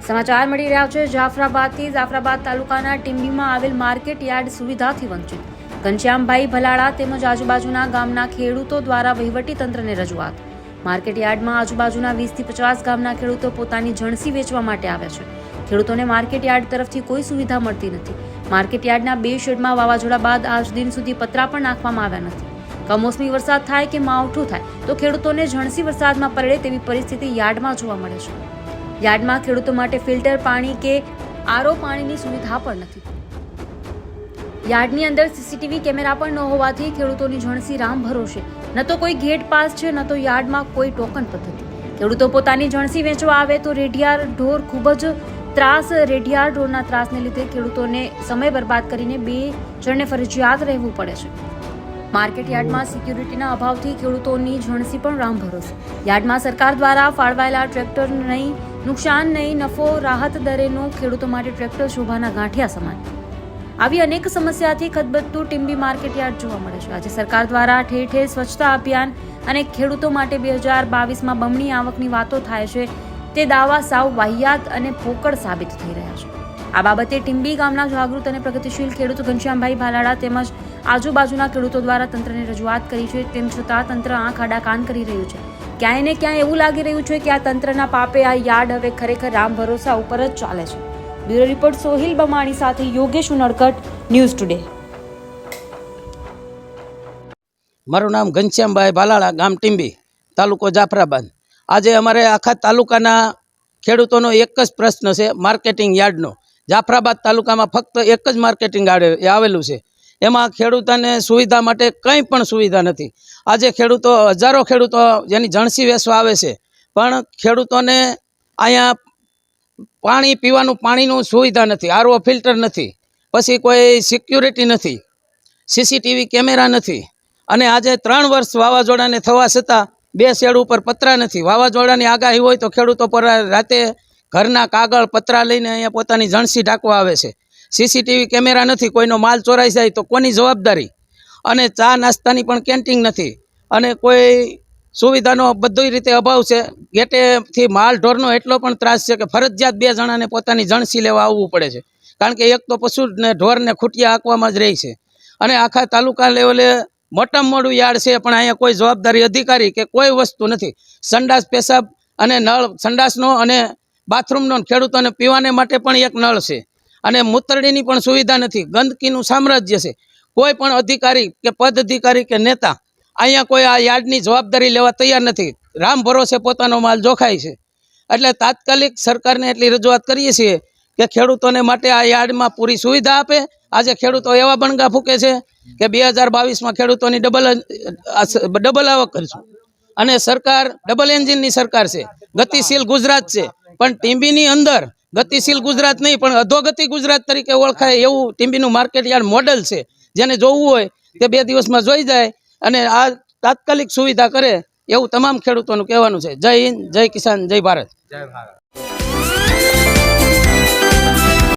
સમાચાર મળી રહ્યા છે જાફરાબાદથી। જાફરાબાદ તાલુકાના ટીંબીમાં આવેલ માર્કેટ યાર્ડ સુવિધાથી વંચિત ઘનશ્યામભાઈ ભલાળા તેમજ આજુબાજુના ગામના ખેડૂતો દ્વારા વહીવટી તંત્રને રજૂઆત। માર્કેટ યાર્ડમાં આજુબાજુના 20 થી 50 ગામના ખેડૂતો પોતાની જણસી વેચવા માટે આવ્યા છે। ખેડૂતોને માર્કેટ યાર્ડ તરફથી કોઈ સુવિધા મળતી નથી। માર્કેટ યાર્ડના 2 શેડમાં વાવાઝોડા બાદ આજ દિન સુધી પતરા પણ નાખવામાં આવ્યા નથી। કમોસમી વરસાદ થાય કે માવઠું થાય તો ખેડૂતોને જણસી વરસાદમાં પલળે તેવી પરિસ્થિતિ યાર્ડમાં જોવા મળે છે। યાર્ડમાં ખેડૂતો માટે ફિલ્ટર પાણી કે આરઓ પાણીની સુવિધા પણ નથી। યાર્ડની અંદર સીસીટીવી કેમેરા પણ ન હોવાથી ખેડૂતોની જણસી રામ ભરોસે ન તો કોઈ ગેટ પાસ છે ન તો યાર્ડમાં કોઈ ટોકન પદ્ધતિ। ખેડૂતો પોતાની જણસી વેચવા આવે તો રેઢિયાર ઢોર ખૂબ જ ત્રાસ। રેઢિયાર ઢોરના ત્રાસને લીધે ખેડૂતોને સમય બરબાદ કરીને 2 જણને ફરજિયાત રહેવું પડે છે। માર્કેટ યાર્ડમાં સિક્યુરિટીના અભાવથી ખેડૂતોની જણસી પણ રામ ભરોસે। યાર્ડમાં સરકાર દ્વારા ફાળવાયેલા ટ્રેક્ટર નહીં, નુકસાન નહીં, નફો રાહત દરેનો ખેડૂતો માટે ટ્રેક્ટર શોભાના ગાંઠિયા સમાન। આવી અનેક સમસ્યાથી ખદબદતું ટીંબી માર્કેટ યાર્ડ જોવા મળે છે। આજે સરકાર દ્વારા ઠેર ઠેર સ્વચ્છતા અભિયાન અને ખેડૂતો માટે 2022માં બમણી આવકની વાતો થાય છે તે દાવા સાવ વાહિયાત અને પોકળ સાબિત થઈ રહ્યા છે। આ બાબતે ટીંબી ગામના જાગૃત અને પ્રગતિશીલ ખેડૂત ઘનશ્યામભાઈ ભાલાળા તેમજ આજુબાજુના ખેડૂતો દ્વારા તંત્રને રજૂઆત કરી છે। તેમ છતાં તંત્ર આંખ આડા કાન કરી રહ્યું છે। ક્યાંય ને ક્યાંય એવું લાગી રહ્યું છે કે આ તંત્રના પાપે આ યાર્ડ હવે ખરેખર રામ ભરોસા ઉપર જ ચાલે છે। બ્યુરો રિપોર્ટ સોહિલ બમાણી સાથે યોગેશ ઉનડકટ, ન્યૂઝ ટુડે। મારું નામ ઘનશ્યામભાઈ ભાલાળા, ગામ ટીંબી, તાલુકો જાફરાબાદ। આજે અમારે આખા તાલુકાના ખેડૂતોનો એક જ પ્રશ્ન છે માર્કેટિંગ યાર્ડનો। જાફરાબાદ તાલુકામાં ફક્ત એક જ માર્કેટિંગ યાર્ડ આવેલું છે। એમાં ખેડૂતોને સુવિધા માટે કંઈ પણ સુવિધા નથી। આજે ખેડૂતો, હજારો ખેડૂતો જેની જણસી વેચવા આવે છે, પણ ખેડૂતોને અહીંયા પાણી પીવાનું પાણીનું સુવિધા નથી, આરઓ ફિલ્ટર નથી, પછી કોઈ સિક્યુરિટી નથી, સીસીટીવી કેમેરા નથી। અને આજે 3 વર્ષ વાવાઝોડાને થવા છતાં 2 શેડ ઉપર પતરા નથી। વાવાઝોડાની આગાહી હોય તો ખેડૂતો પર રાતે ઘરના કાગળ પતરા લઈને અહીંયા પોતાની જણસી ઢાંકવા આવે છે। સીસીટીવી કેમેરા નથી, કોઈનો માલ ચોરાઈ જાય તો કોની જવાબદારી? અને ચા નાસ્તાની પણ કેન્ટીન નથી, અને કોઈ સુવિધાનો બધી રીતે અભાવ છે। ગેટેથી માલ ઢોરનો એટલો પણ ત્રાસ છે કે ફરજિયાત 2 જણાને પોતાની જણસી લેવા આવવું પડે છે, કારણ કે એક તો પશુને ઢોરને ખૂટિયા આંકવામાં જ રહી છે। અને આખા તાલુકા લેવલે મોટામાં મોટું યાર્ડ છે, પણ અહીંયા કોઈ જવાબદારી અધિકારી કે કોઈ વસ્તુ નથી। સંડાસ, પેશાબ અને નળ, સંડાસનો અને બાથરૂમનો ખેડૂતોને પીવાને માટે પણ એક નળ છે, અને મૂતરડીની પણ સુવિધા નથી। ગંદકીનું સામ્રાજ્ય છે। કોઈ પણ અધિકારી કે પદ અધિકારી કે નેતા અહીંયા કોઈ આ યાર્ડની જવાબદારી લેવા તૈયાર નથી। રામ ભરોસે પોતાનો માલ જોખાય છે। એટલે તાત્કાલિક સરકારને એટલી રજૂઆત કરીએ છીએ કે ખેડૂતોને માટે આ યાર્ડમાં પૂરી સુવિધા આપે। આજે ખેડૂતો એવા બણગા ફૂકે છે કે 2022માં ખેડૂતોની ડબલ આવક કરીશું, અને સરકાર ડબલ એન્જિનની સરકાર છે। ગતિશીલ ગુજરાત છે, પણ ટીંબીની અંદર ગતિશીલ ગુજરાત નહીં પણ અધોગતિ ગુજરાત તરીકે ઓળખાય એવું ટીંબીનું માર્કેટ યાર્ડ મોડેલ છે। જેને જોવું હોય તે 2 દિવસમાં જોઈ જાય અને આ તાત્કાલિક સુવિધા કરે એવું તમામ ખેડૂતોનું કહેવાનું છે। જય હિન્દ, જય કિસાન, જય ભારત।